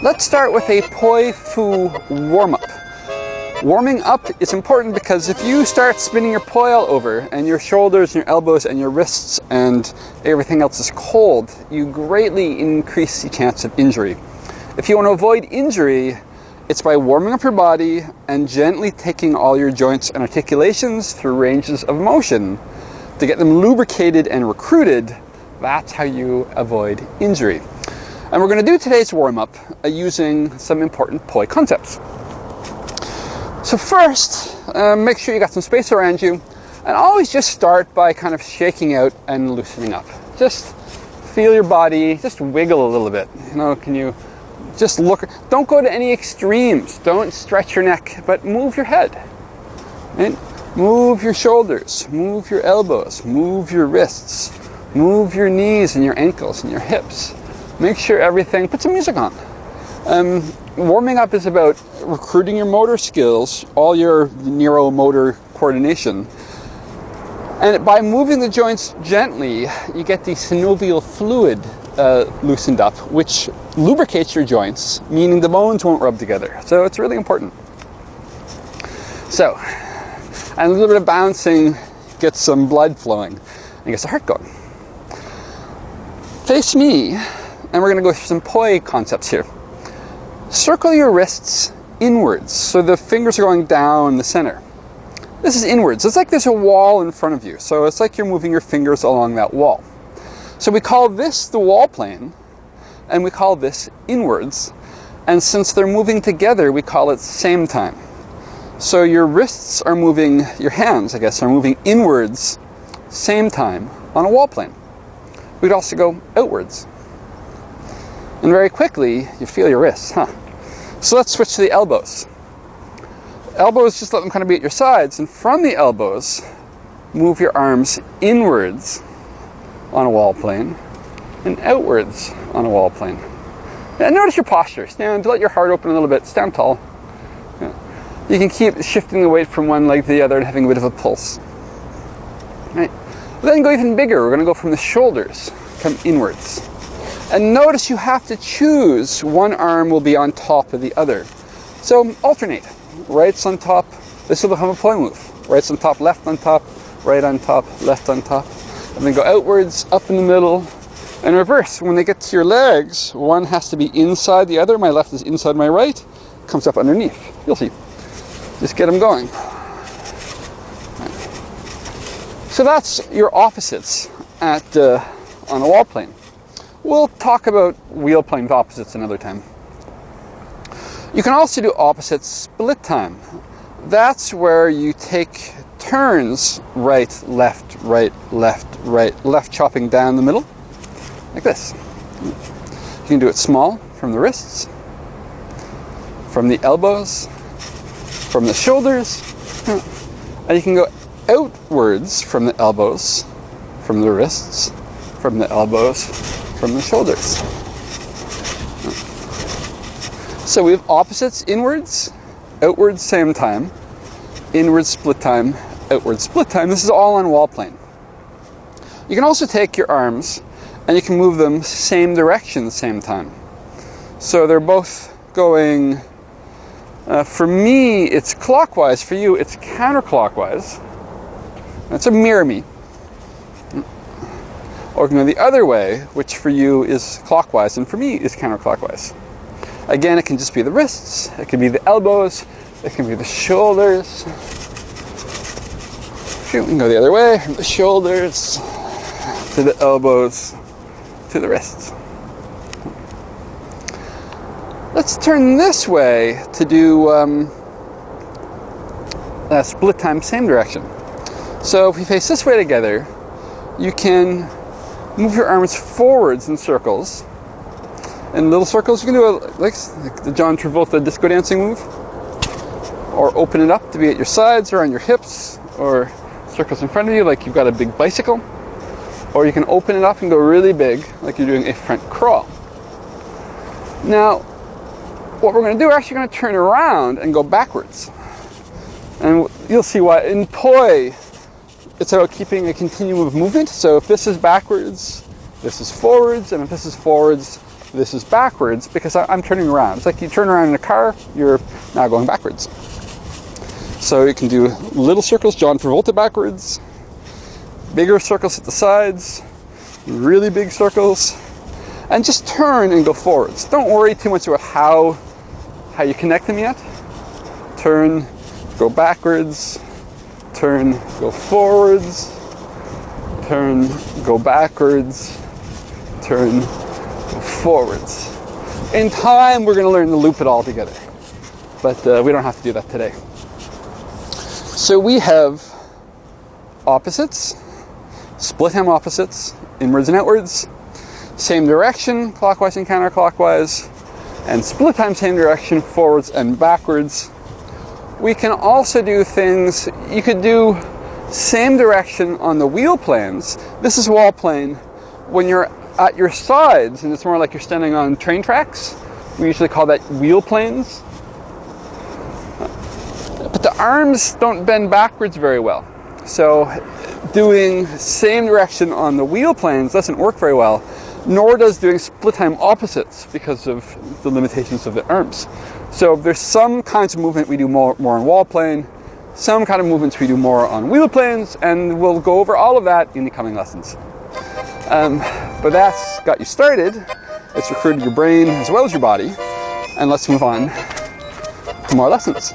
Let's start with a Poi Fu warm-up. Warming up is important because if you start spinning your poi all over and your shoulders and your elbows and your wrists and everything else is cold, you greatly increase the chance of injury. If you want to avoid injury, it's by warming up your body and gently taking all your joints and articulations through ranges of motion to get them lubricated and recruited. That's how you avoid injury. And we're going to do today's warm-up using some important poi concepts. So first, make sure you got some space around you, and always just start by kind of shaking out and loosening up. Just feel your body, just wiggle a little bit. You know, can you just look? Don't go to any extremes. Don't stretch your neck, but move your head. Right? Move your shoulders, move your elbows, move your wrists, move your knees and your ankles and your hips. Make sure everything, put some music on. Warming up is about recruiting your motor skills, all your neuromotor coordination. And by moving the joints gently, you get the synovial fluid loosened up, which lubricates your joints, meaning the bones won't rub together. So it's really important. So, and a little bit of bouncing gets some blood flowing and gets the heart going. Face me, and we're going to go through some poi concepts here. Circle your wrists inwards, so the fingers are going down the center. This is inwards. It's like there's a wall in front of you, so it's like you're moving your fingers along that wall. So we call this the wall plane, and we call this inwards. And since they're moving together, we call it same time. So your wrists are moving, your hands, I guess, are moving inwards, same time, on a wall plane. We could also go outwards. And very quickly, you feel your wrists, huh? So let's switch to the elbows. Elbows, just let them kind of be at your sides, and from the elbows, move your arms inwards on a wall plane and outwards on a wall plane. And notice your posture. Stand, let your heart open a little bit, stand tall. Yeah. You can keep shifting the weight from one leg to the other and having a bit of a pulse. Right. Then go even bigger. We're going to go from the shoulders, come inwards. And notice you have to choose. One arm will be on top of the other. So alternate. Right's on top. This will become a poi move. Right's on top, left on top, right on top, left on top. And then go outwards, up in the middle, and reverse. When they get to your legs, one has to be inside the other. My left is inside my right. Comes up underneath. You'll see. Just get them going. So that's your opposites at on a wall plane. We'll talk about wheel plane opposites another time. You can also do opposite split time. That's where you take turns right, left, left, chopping down the middle, like this. You can do it small, from the wrists, from the elbows, from the shoulders, and you can go outwards from the elbows, from the wrists, from the elbows, from the shoulders. So we have opposites inwards, outwards same time, inwards split time, outwards split time. This is all on wall plane. You can also take your arms and you can move them same direction same time. So they're both going, for me it's clockwise, for you it's counterclockwise. That's a mirror me. Or you can go the other way, which for you is clockwise, and for me is counterclockwise. Again, it can just be the wrists, it can be the elbows, it can be the shoulders. We can go the other way, from the shoulders to the elbows to the wrists. Let's turn this way to do split time, same direction. So if we face this way together, you can move your arms forwards in circles. In little circles, you can do like the John Travolta disco dancing move. Or open it up to be at your sides or on your hips, or circles in front of you like you've got a big bicycle. Or you can open it up and go really big, like you're doing a front crawl. Now, what we're going to do, we're actually going to turn around and go backwards. And you'll see why. In poi, it's about keeping a continuum of movement. So if this is backwards, this is forwards, and if this is forwards, this is backwards because I'm turning around. It's like you turn around in a car, you're now going backwards. So you can do little circles, John Travolta backwards, bigger circles at the sides, really big circles, and just turn and go forwards. Don't worry too much about how you connect them yet. Turn, go backwards, turn, go forwards, turn, go backwards, turn, go forwards. In time, we're going to learn to loop it all together, but we don't have to do that today. So we have opposites, split hem opposites, inwards and outwards, same direction, clockwise and counterclockwise, and split hem same direction, forwards and backwards. We can also do things, you could do same direction on the wheel planes. This is wall plane. When you're at your sides, and it's more like you're standing on train tracks, we usually call that wheel planes. But the arms don't bend backwards very well. So doing same direction on the wheel planes doesn't work very well, nor does doing split time opposites because of the limitations of the arms. So there's some kinds of movement we do more on wall plane, some kind of movements we do more on wheel planes, and we'll go over all of that in the coming lessons. But that's got you started. It's recruited your brain as well as your body, and let's move on to more lessons.